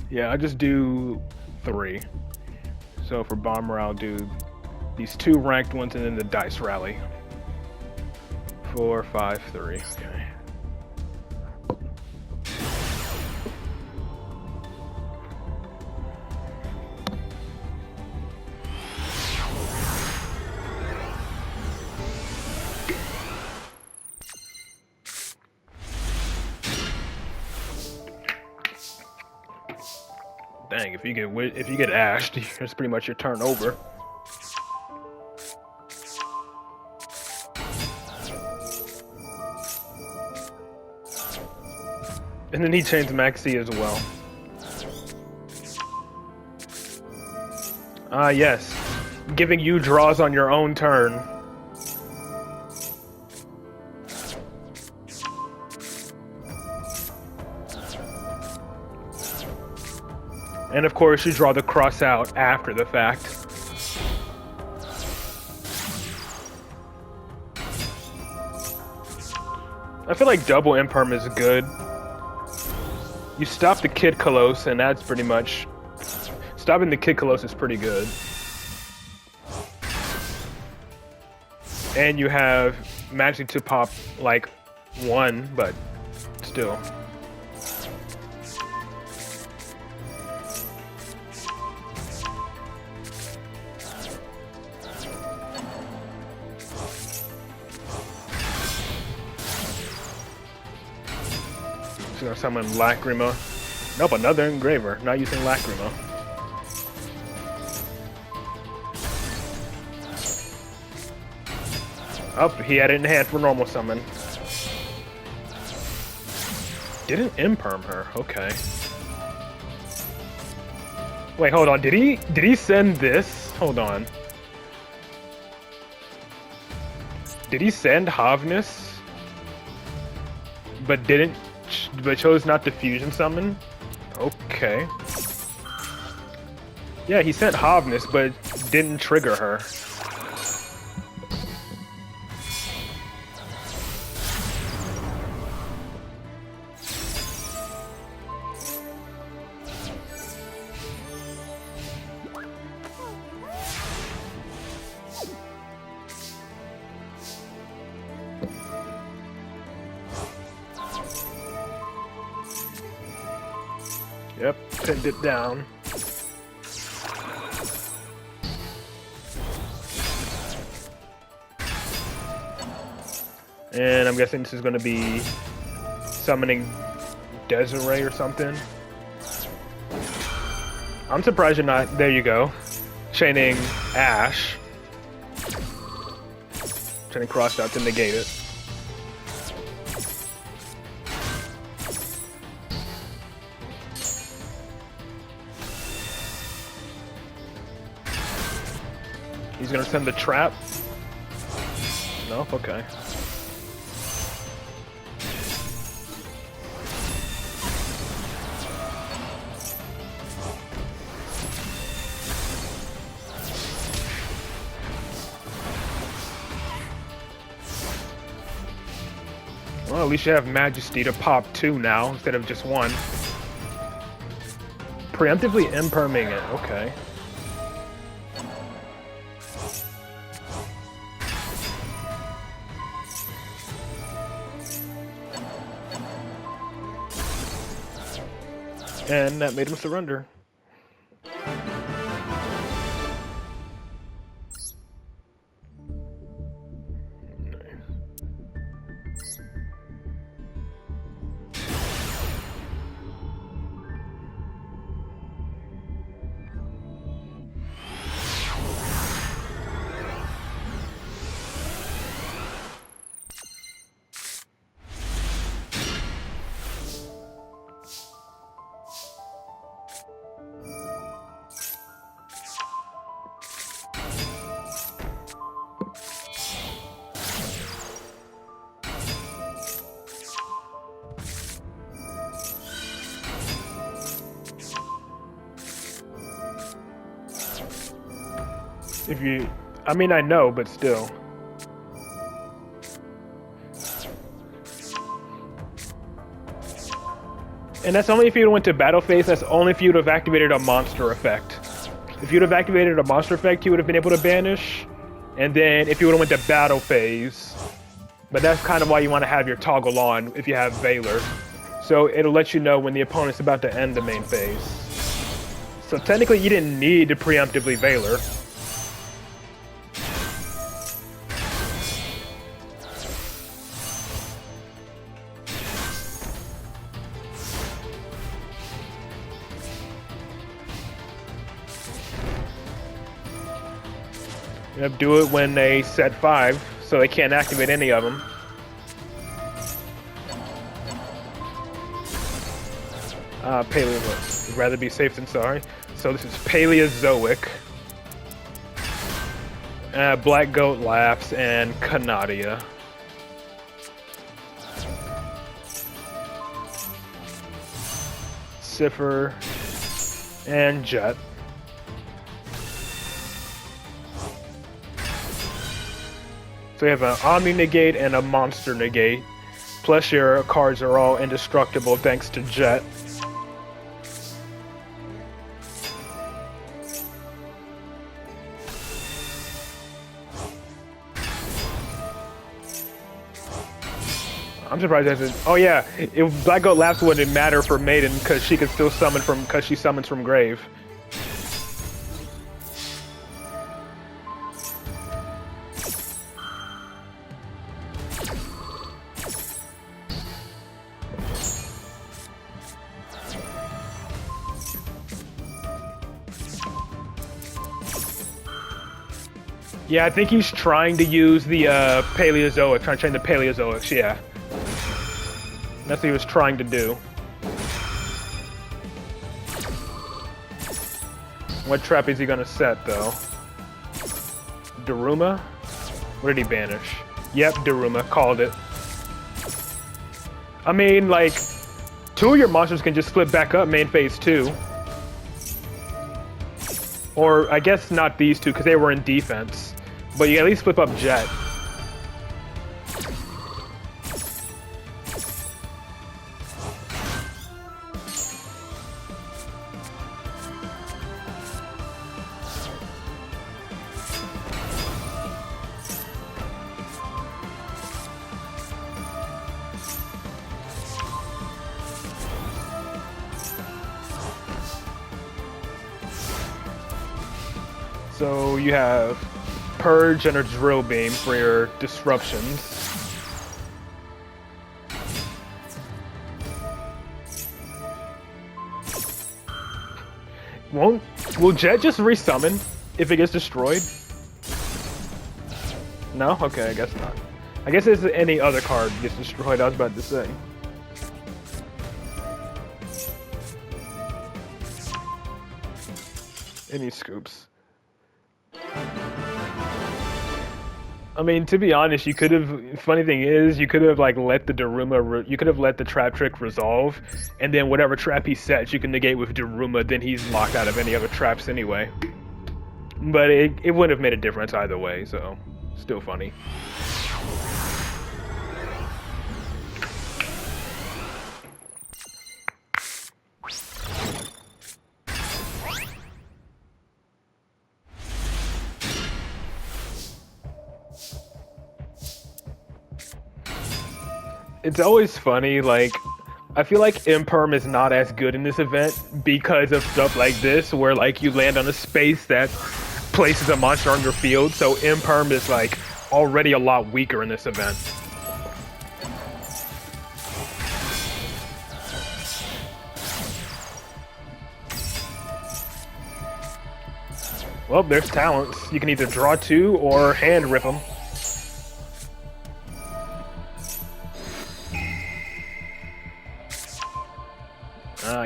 Yeah, I just do 3. So for bomber, I'll do these 2 ranked ones and then the dice rally. 4, 5, 3. Okay. Dang, if you get ashed, it's pretty much your turn over. And then he chains Maxi as well. Ah, yes. Giving you draws on your own turn. And of course, you draw the cross out after the fact. I feel like double imperm is good. You stop the Kid Colosse, and that's pretty much... Stopping the Kid Colosse is pretty good. And you have Magic to pop, like, 1, but still. Just gonna summon Lacrima. Nope, another engraver. Not using Lacrima. Oh, he had it in hand for normal summon. Didn't imperm her. Okay. Wait, hold on. Did he send this? Hold on. Did he send Havnus? But chose not to fusion summon? Okay. Yeah, he sent Havnus, but didn't trigger her. Yep, pinned it down. And I'm guessing this is going to be summoning Desiree or something. I'm surprised you're not... There you go. Chaining Ash. Chaining crossed out to negate it. He's gonna send the trap. Nope, okay. Well, at least you have Majesty to pop 2 now instead of just 1. Preemptively imperming it, okay. And that made him surrender. If you, I mean, I know, but still. And that's only if you went to battle phase. That's only if you'd have activated a monster effect. If you'd have activated a monster effect, you would have been able to banish. And then if you would have went to battle phase. But that's kind of why you want to have your toggle on if you have Valor. So it'll let you know when the opponent's about to end the main phase. So technically you didn't need to preemptively Valor. You have to do it when they set 5, so they can't activate any of them. Paleo, would rather be safe than sorry. So this is Paleozoic. Black Goat Lapse and Canadia. Cipher and Jet. So you have an Omni Negate and a Monster Negate. Plus your cards are all indestructible thanks to Jet. I'm surprised that oh yeah, if Black Goat Lapse wouldn't matter for Maiden because she could still summon from because she summons from grave. Yeah, I think he's trying to use the Paleozoic, trying to train the Paleozoics, yeah. That's what he was trying to do. What trap is he gonna set, though? Daruma? What did he banish? Yep, Daruma, called it. I mean, like, 2 of your monsters can just flip back up main phase 2. Or, I guess not these 2, because they were in defense. But you at least flip up Jet. So you have Purge and a Drill Beam for your disruptions. Will Jet just resummon if it gets destroyed? No? Okay, I guess not. I guess it's any other card gets destroyed, I was about to say. Any scoops. I mean, to be honest, you could have. Funny thing is, you could have like let the Daruma. You could have let the trap trick resolve, and then whatever trap he sets, you can negate with Daruma. Then he's locked out of any other traps anyway. But it wouldn't have made a difference either way. So, still funny. It's always funny, like, I feel like Imperm is not as good in this event because of stuff like this, where, like, you land on a space that places a monster on your field, so Imperm is, like, already a lot weaker in this event. Well, there's talents. You can either draw 2 or hand rip them.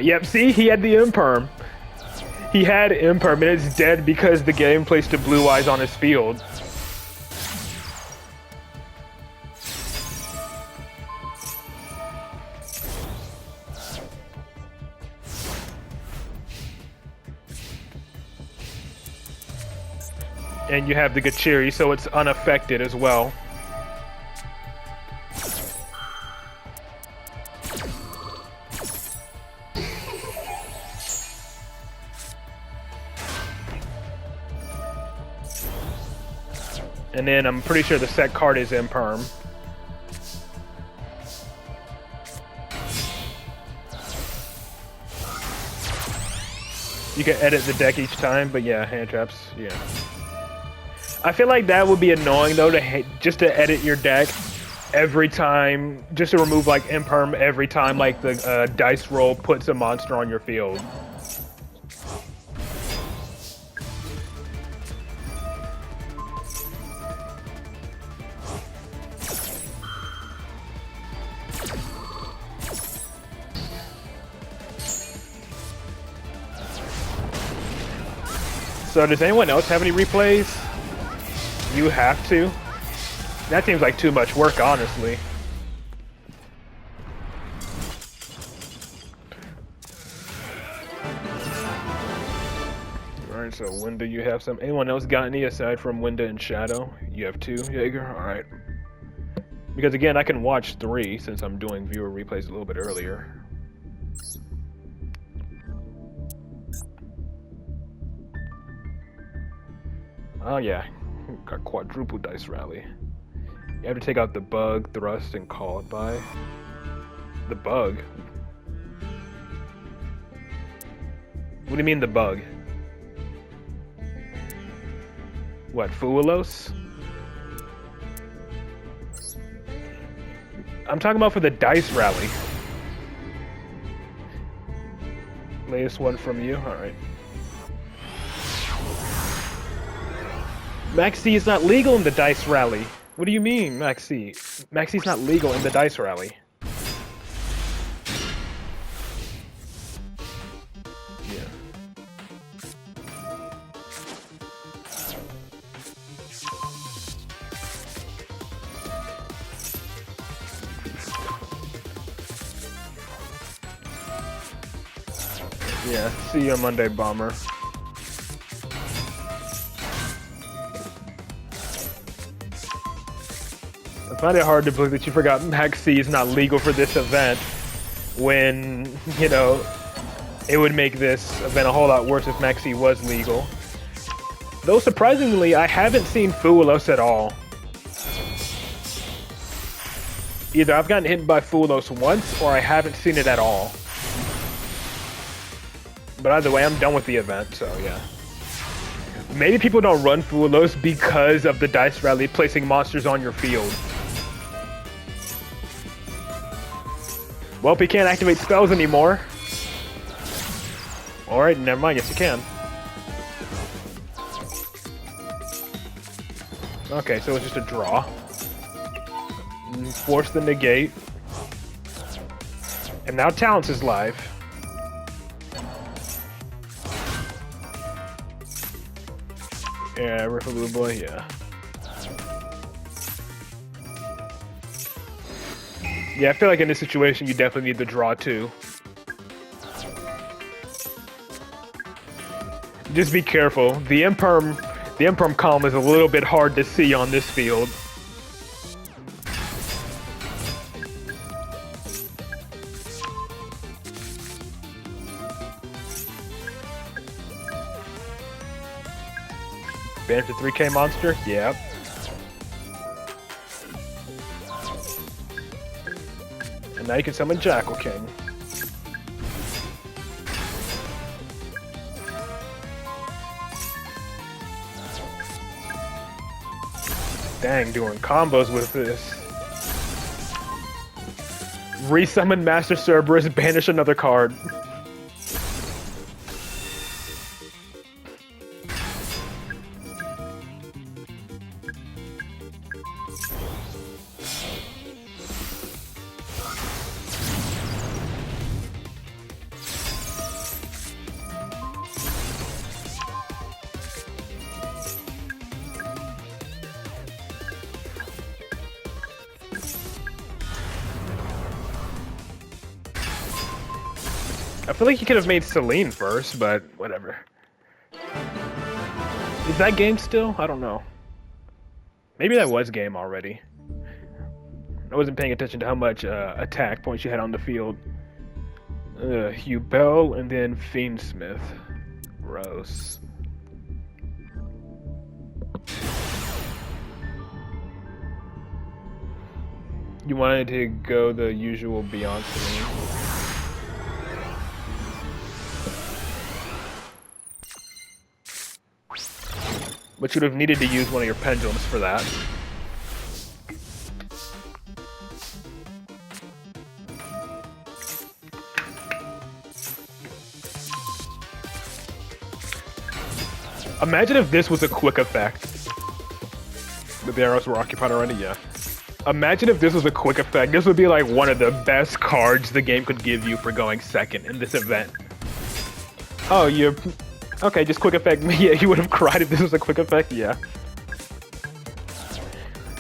Yep, see? He had the Imperm. He had Imperm, and it's dead because the game placed a Blue Eyes on his field. And you have the Gachiri, so it's unaffected as well. And then I'm pretty sure the set card is Imperm. You can edit the deck each time, but yeah, hand traps, yeah. I feel like that would be annoying though, just to edit your deck every time, just to remove like Imperm every time like the dice roll puts a monster on your field. So does anyone else have any replays? You have to? That seems like too much work, honestly. Alright, so Winda, you have some. Anyone else got any aside from Winda and Shadow? You have 2, Jaeger? Alright. Because again, I can watch 3 since I'm doing viewer replays a little bit earlier. Oh yeah, got quadruple dice rally. You have to take out the bug, thrust, and call it by. The bug? What do you mean the bug? What, Fuelos? I'm talking about for the dice rally. Latest one from you? Alright. Maxi is not legal in the dice rally. What do you mean, Maxi? Maxi's not legal in the dice rally. Yeah. Yeah, see you on Monday, Bomber. I find it hard to believe that you forgot Maxi is not legal for this event when, you know, it would make this event a whole lot worse if Maxi was legal. Though surprisingly, I haven't seen Fuelos at all. Either I've gotten hit by Fuelos once or I haven't seen it at all. But either way, I'm done with the event, so yeah. Maybe people don't run Fuelos because of the dice rally placing monsters on your field. Well, he can't activate spells anymore. Alright, never mind, yes you can. Okay, so it's just a draw. Force the negate. And now Talents is live. Yeah, Riffle Blue Boy, yeah. Yeah, I feel like in this situation you definitely need the draw too. Just be careful. The Imperm column is a little bit hard to see on this field. Banish a 3K monster? Yep. And now you can summon Jackal King. Dang, doing combos with this. Resummon Master Cerberus, banish another card. I feel like you could have made Celine first, but whatever. Is that game still? I don't know. Maybe that was game already. I wasn't paying attention to how much attack points you had on the field. Hugh Bell and then Fiendsmith. Gross. You wanted to go the usual Beyond Celine. But you'd have needed to use one of your pendulums for that. Imagine if this was a quick effect. The arrows were occupied already, yeah. Imagine if this was a quick effect. This would be like one of the best cards the game could give you for going second in this event. Oh, you're... Okay, just quick effect. Yeah, you would have cried if this was a quick effect, yeah.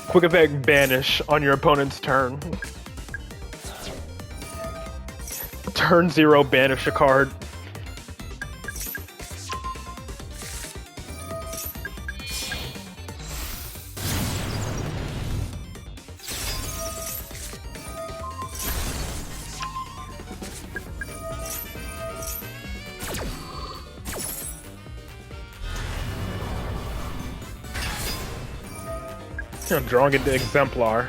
Quick effect banish on your opponent's turn. Turn 0, banish a card. I'm drawing into Exemplar.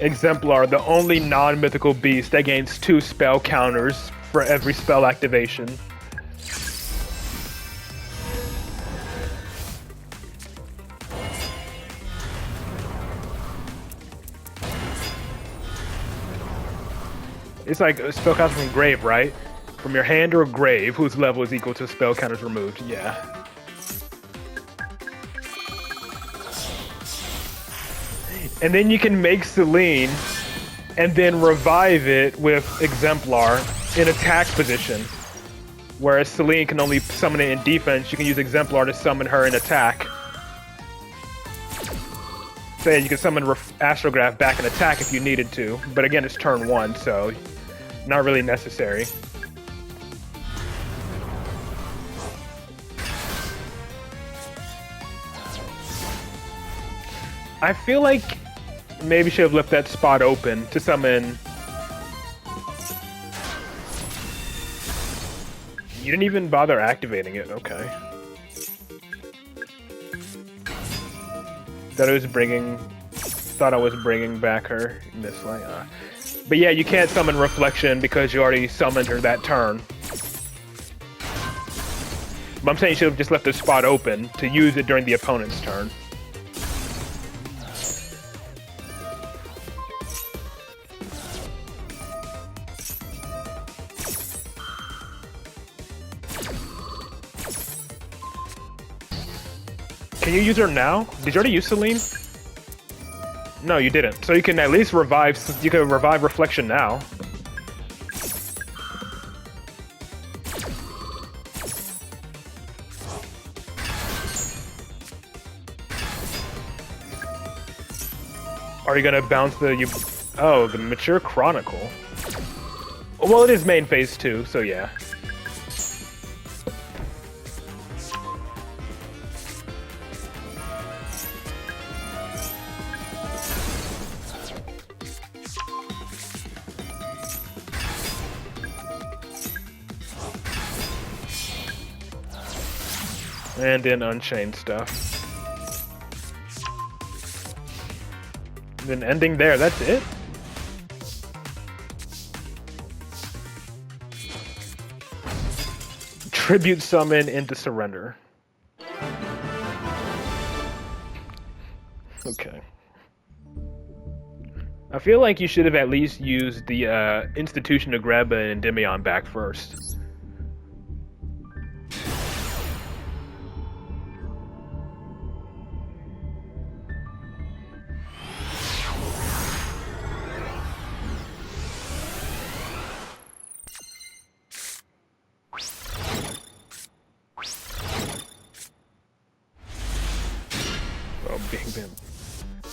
Exemplar, the only non-mythical beast that gains 2 spell counters for every spell activation. It's like a spell counter from grave, right? From your hand or grave, whose level is equal to spell counters removed. Yeah. And then you can make Celine and then revive it with Exemplar in attack position. Whereas Celine can only summon it in defense, you can use Exemplar to summon her in attack. Say you can summon Astrograph back in attack if you needed to, but again it's turn 1, so not really necessary. I feel like maybe should have left that spot open to summon. You didn't even bother activating it, okay. Thought I was bringing back her in this way. But yeah, you can't summon Reflection because you already summoned her that turn. But I'm saying you should have just left the spot open to use it during the opponent's turn. Can you use her now? Did you already use Celine? No, you didn't. So you can at least revive. You can revive Reflection now. Are you gonna bounce the Oh, the Mature Chronicle. Well, it is main phase 2, so yeah. And then Unchained stuff. Then ending there, that's it? Tribute summon into surrender. Okay. I feel like you should have at least used the Institution to grab an Endymion back first.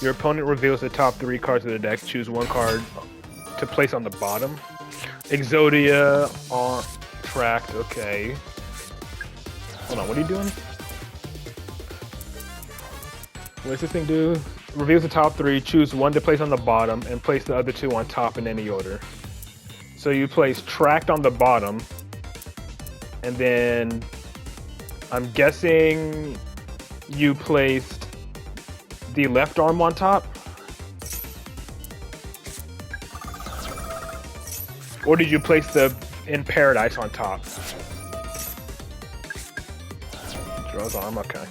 Your opponent reveals the top 3 cards of the deck. Choose 1 card to place on the bottom. Exodia on tracked. Okay. Hold on. What are you doing? What does this thing do? Reveals the top 3. Choose 1 to place on the bottom and place the other 2 on top in any order. So you place tracked on the bottom, and then I'm guessing you placed the left arm on top? Or did you place the in Paradise on top? Draws arm, okay.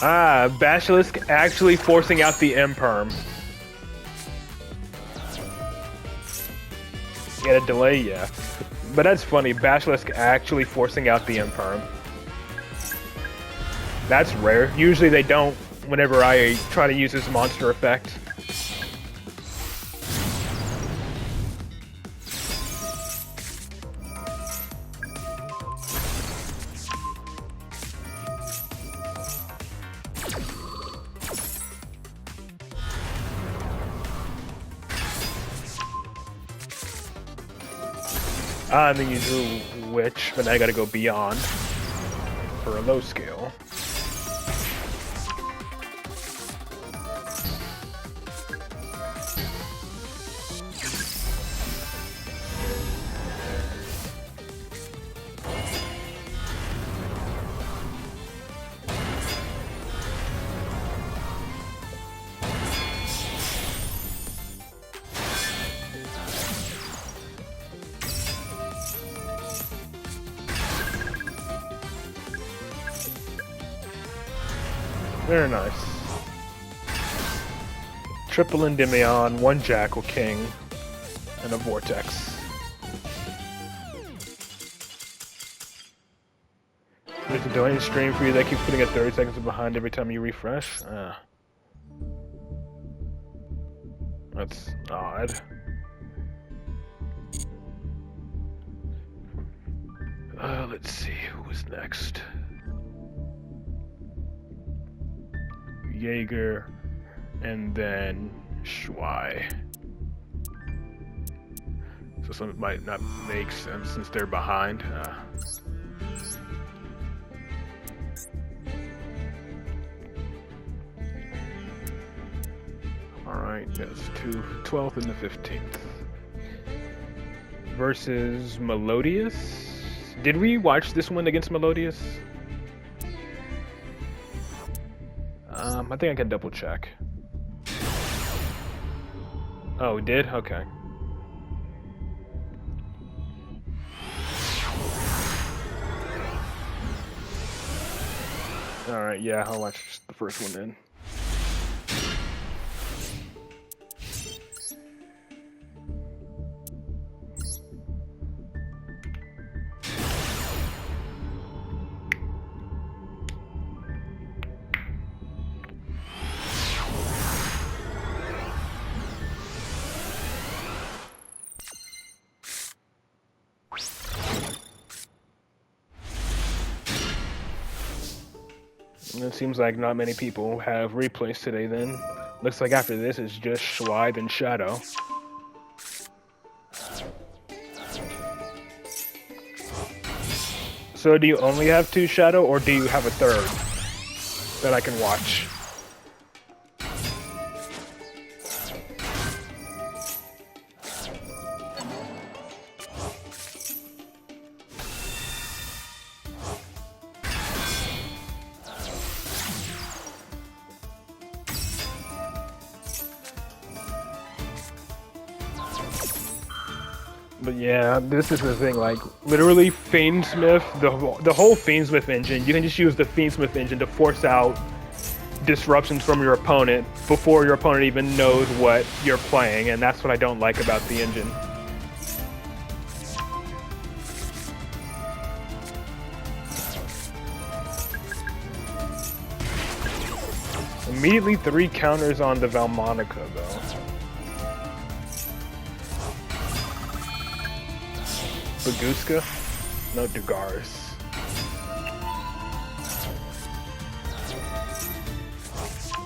Ah, Basilisk actually forcing out the imperm. Get a delay, yeah. But that's funny, Basilisk actually forcing out the imperm. That's rare. Usually they don't whenever I try to use this monster effect. And then you drew Witch, but now you gotta go Beyond for a low scale. Very nice. Triple Endymion, 1 Jackal King, and a Vortex. There's a donation stream for you that keeps putting at 30 seconds behind every time you refresh. That's odd. Let's see who was next. Jaeger, and then Schwei. So some might not make sense since they're behind. Alright, that's 12th and the 15th. Versus Melodious. Did we watch this one against Melodious? I think I can double check. Oh, we did? Okay. Alright, yeah, I'll watch the first one then. It seems like not many people have replays today then. Looks like after this it's just Schwei and Shadow. So do you only have 2 Shadow, or do you have a 3rd that I can watch? But yeah, this is the thing, like, literally Fiendsmith, the whole Fiendsmith engine, you can just use the Fiendsmith engine to force out disruptions from your opponent before your opponent even knows what you're playing, and that's what I don't like about the engine. Immediately 3 counters on the Valmonica, though. Baguska? No, Dagaris.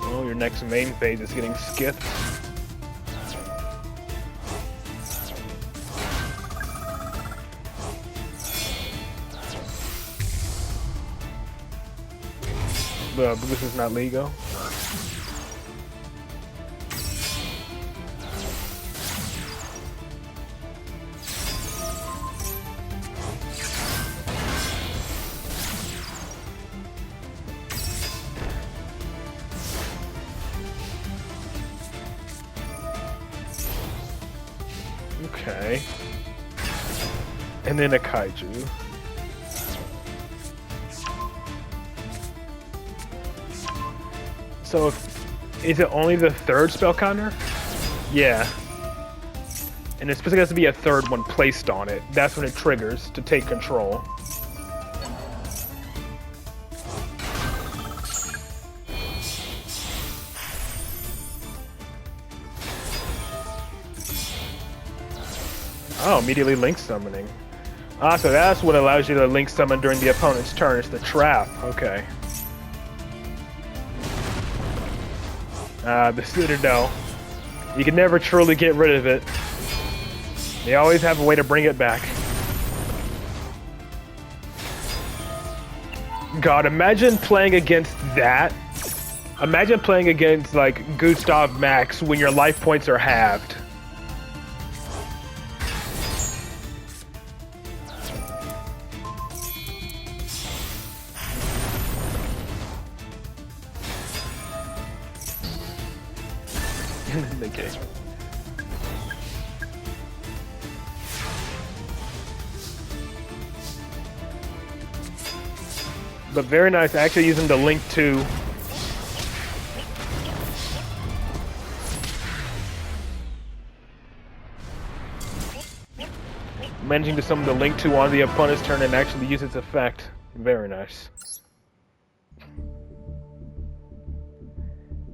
Oh, your next main phase is getting skipped. But this is not legal. Okay. And then a kaiju. So, is it only the third spell counter? Yeah. And it's supposed to be a third one placed on it. That's when it triggers to take control. Oh, immediately link summoning. Ah, so that's what allows you to link summon during the opponent's turn. It's the trap. Okay. The Citadel. You can never truly get rid of it. They always have a way to bring it back. God, imagine playing against that. Imagine playing against, like, Gustav Max when your life points are halved. Okay. But very nice, actually using the Link 2. Managing to summon the Link 2 on the opponent's turn and actually use its effect. Very nice.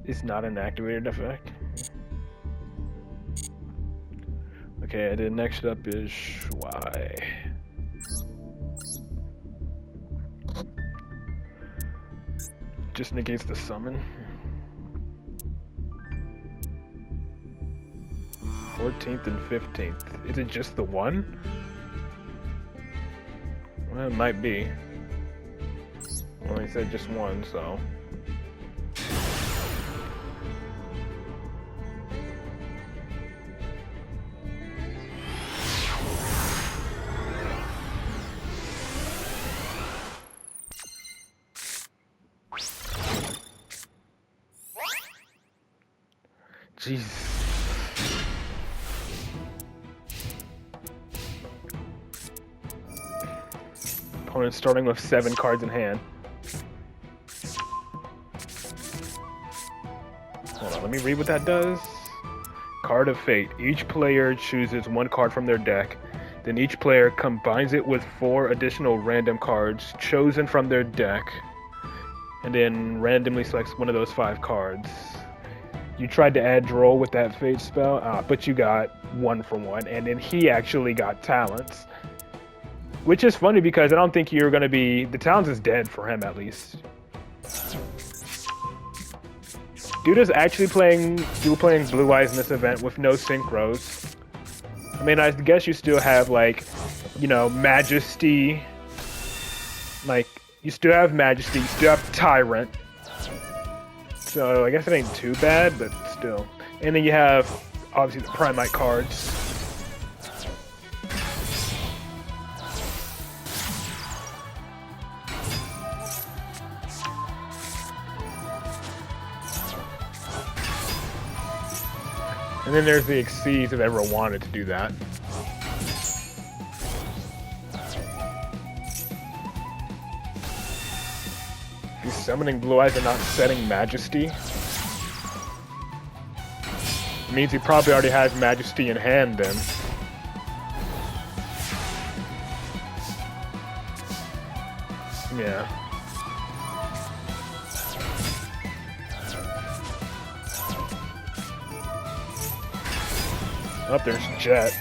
It's not an activated effect. Okay, and then next up is Y. Just negates the summon. 14th and 15th. Is it just the one? Well, it might be. Well, he said just one, so. Jeez. Opponent starting with 7 cards in hand. Hold on, let me read what that does. Card of Fate. Each player chooses 1 card from their deck. Then each player combines it with 4 additional random cards chosen from their deck. And then randomly selects one of those 5 cards. You tried to add Droll with that Fate spell, but you got 1 for 1, and then he actually got Talents. Which is funny because I don't think you're going to be... The Talents is dead for him, at least. Dude is actually playing Blue Eyes in this event with no synchros. I mean, I guess you still have, like, you know, Majesty. Like, you still have Majesty, you still have Tyrant. So I guess it ain't too bad, but still. And then you have, obviously, the Primite cards. And then there's the Exceeds if ever wanted to do that. He's summoning Blue Eyes and not setting Majesty. It means he probably already has Majesty in hand then. Yeah. Oh, there's Jet.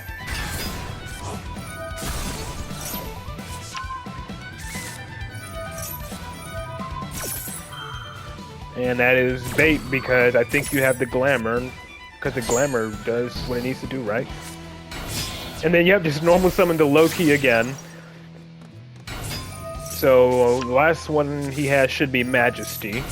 And that is bait because I think you have the Glamour, because the Glamour does what it needs to do, right? And then you have just normal summon the Loki again. So the last one he has should be Majesty.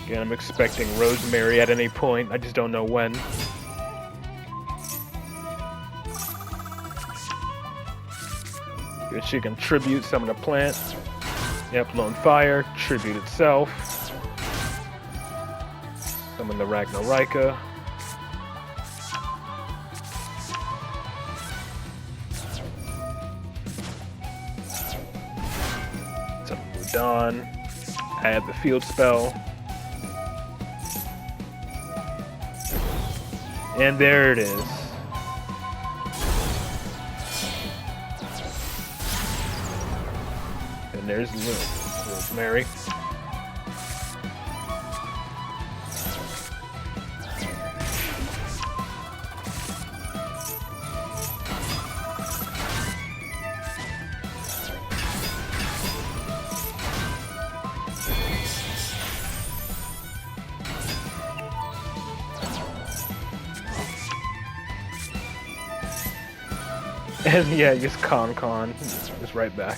Again, I'm expecting Rosemary at any point. I just don't know when. She can tribute summon a plant. Yep, Lone Fire, tribute itself. Summon the Ragnarika. Summon Mudan. Add the field spell. And there it is. And there's Rosemary. And yeah, just Con, just right back.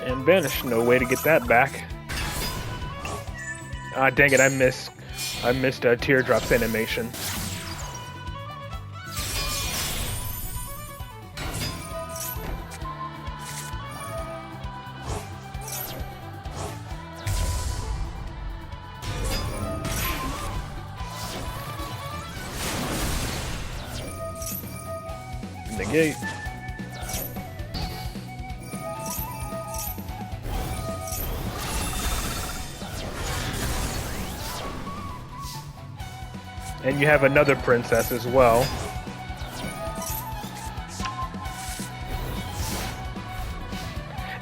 And Banish, no way to get that back. Ah, dang it, I missed Teardrop's animation. Negate. And you have another princess as well.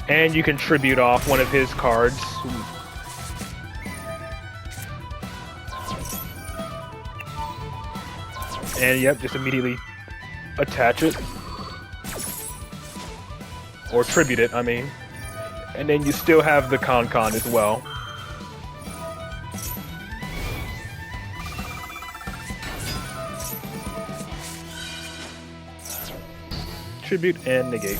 And you can tribute off one of his cards. And yep, just immediately attach it. Or tribute it, I mean. And then you still have the Con as well. Tribute and negate.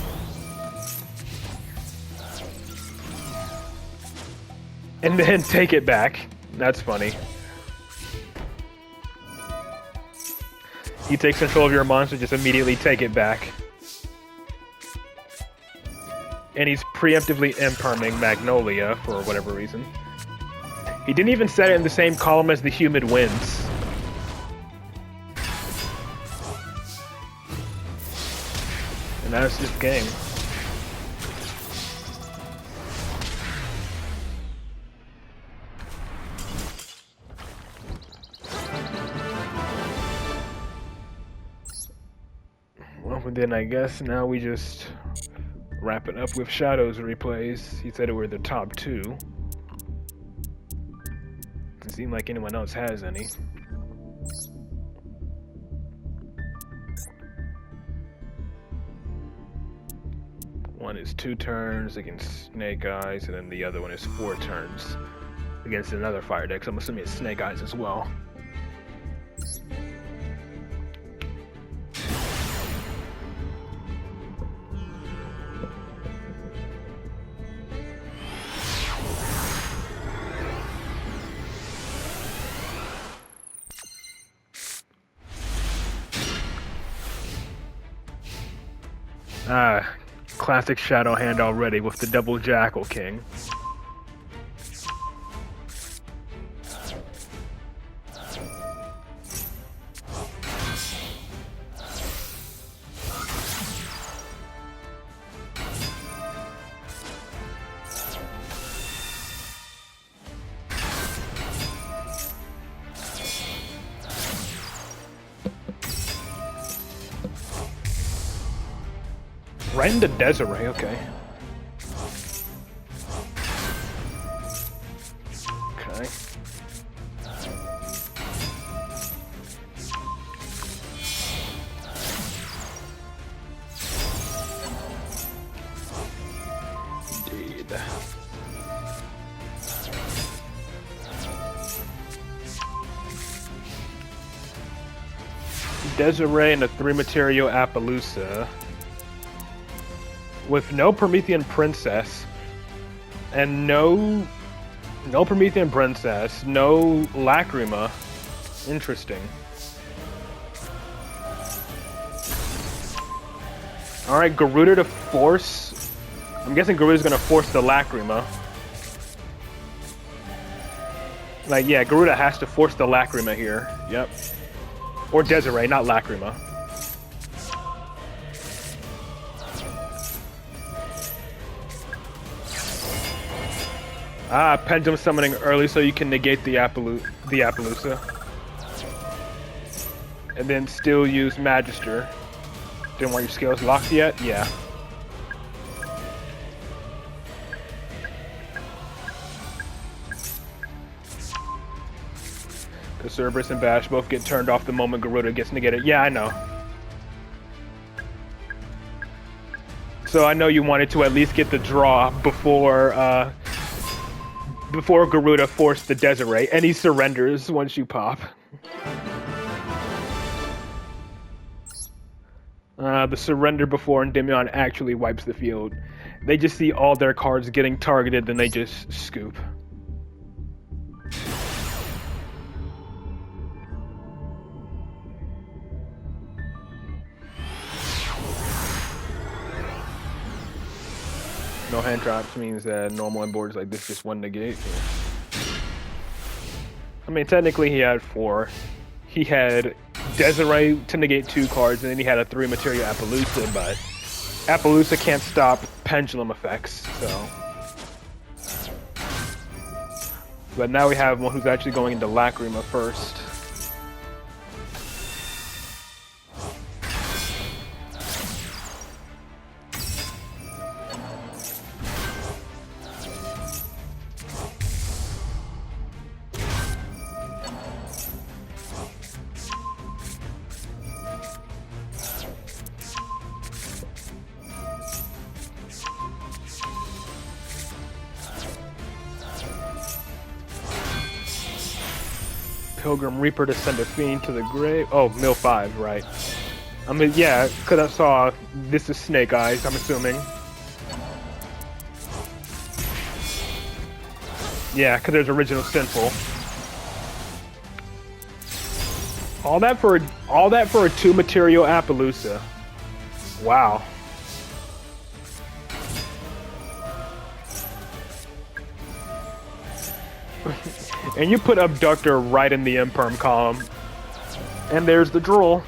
And then take it back. That's funny. He takes control of your monster, just immediately take it back. And he's preemptively imperming Magnolia for whatever reason. He didn't even set it in the same column as the Humid Winds. And that's just game. Well, then I guess now we just wrap it up with Shadows replays. He said it were the top 2. Doesn't seem like anyone else has any. One is 2 turns against Snake Eyes, and then the other one is 4 turns against another fire deck. So I'm assuming it's Snake Eyes as well. Classic Shadow hand already with the double Jackal King. Right into Desiree, okay. Okay. Indeed. Desiree and a 3 material Appaloosa. With no Promethean Princess. And no Promethean Princess. No Lacrima. Interesting. Alright, Garuda to force. I'm guessing Garuda's gonna force the Lacrima. Like, yeah, Garuda has to force the Lacrima here. Yep. Or Desiree, not Lacrima. Ah, Pendulum summoning early so you can negate the Appaloosa. And then still use Magister. Didn't want your skills locked yet? Yeah. The Cerberus and Bash both get turned off the moment Garuda gets negated. Yeah, I know. So I know you wanted to at least get the draw before Garuda forced the Desiree, and he surrenders once you pop. The surrender before Endymion actually wipes the field. They just see all their cards getting targeted, then they just scoop. No hand traps means that normal in boards like this just one negate. I mean, technically he had 4. He had Desiree to negate 2 cards, and then he had a 3 material Appaloosa, but Appaloosa can't stop pendulum effects, so. But now we have one who's actually going into Lacrima first. Pilgrim Reaper to send a fiend to the grave. Oh, mill 5, right. I mean, yeah, because I saw this is Snake Eyes, I'm assuming. Yeah, because there's original Sinful. All that for a 2 material Appaloosa. Wow. And you put Abductor right in the Imperm column. And there's the Drool.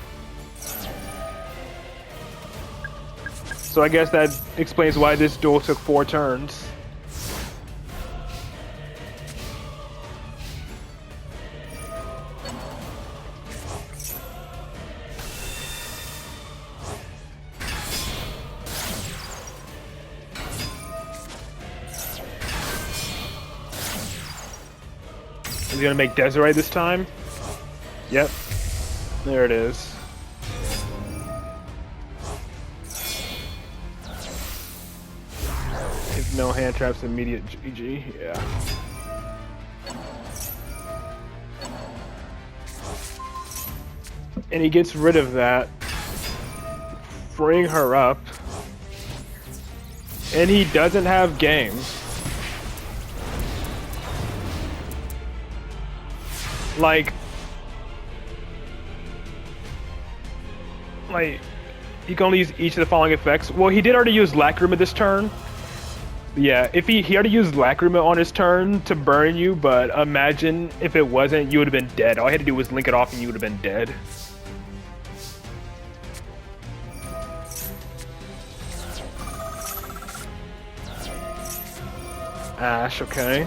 So I guess that explains why this duel took 4 turns. Is he gonna make Desiree this time? Yep. There it is. If no hand traps, immediate GG. Yeah. And he gets rid of that, freeing her up. And he doesn't have game. Like, you can only use each of the following effects. Well, he did already use Lacrima this turn. Yeah, if he already used Lacrima on his turn to burn you, but imagine if it wasn't, you would have been dead. All he had to do was link it off and you would have been dead. Ash, okay.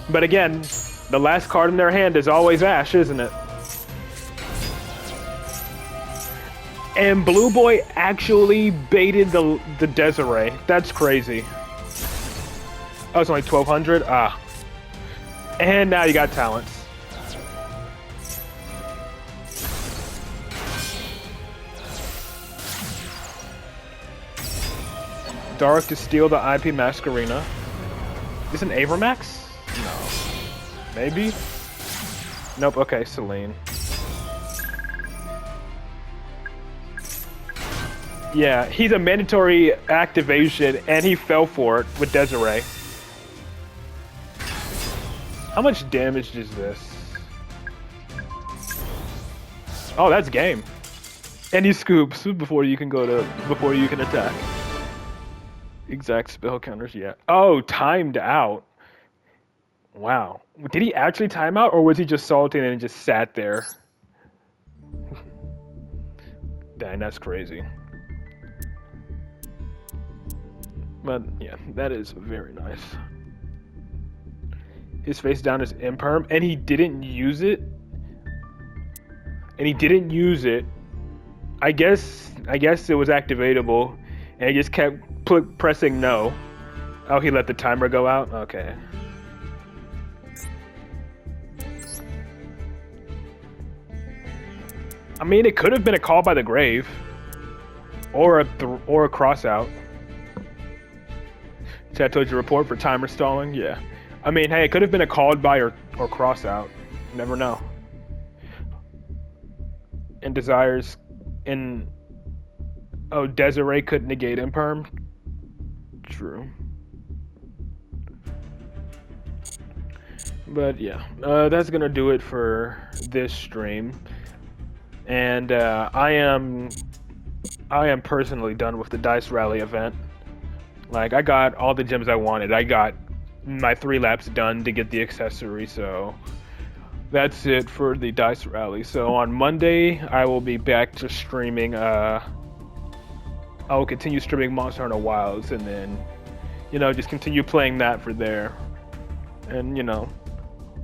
But again, the last card in their hand is always Ash, isn't it? And Blue Boy actually baited the Desiree. That's crazy. Oh, it's only 1200? Ah. And now you got talents. Dark to steal the IP Masquerena. Is this an Avermax? No. Maybe? Nope, okay, Celine. Yeah, he's a mandatory activation, and he fell for it with Desiree. How much damage is this? Oh, that's game. And he scoops before you can attack. Exact spell counters, yeah. Oh, timed out. Wow. Did he actually time out, or was he just salting and just sat there? Dang, that's crazy. But yeah, that is very nice. His face down is imperm, and he didn't use it. I guess it was activatable, and he just kept pressing no. Oh, he let the timer go out? Okay. I mean, it could have been a call by the grave, or a cross out. See, I told you report for timer stalling. Yeah. I mean, hey, it could have been a called by or cross out. You never know. And desires in. Oh, Desiree could negate imperm. True. But yeah, that's gonna do it for this stream. And I am personally done with the Dice Rally event. Like, I got all the gems I wanted. I got my 3 laps done to get the accessory, so that's it for the Dice Rally. So on Monday, I will be back to streaming. I will continue streaming Monster Hunter Wilds, and then, just continue playing that for there. And,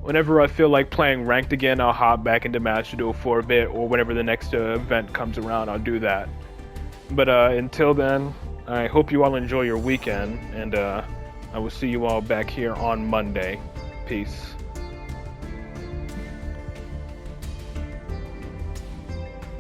whenever I feel like playing ranked again, I'll hop back into Master Duel for a bit, or whenever the next event comes around, I'll do that. But until then, I hope you all enjoy your weekend, and I will see you all back here on Monday. Peace.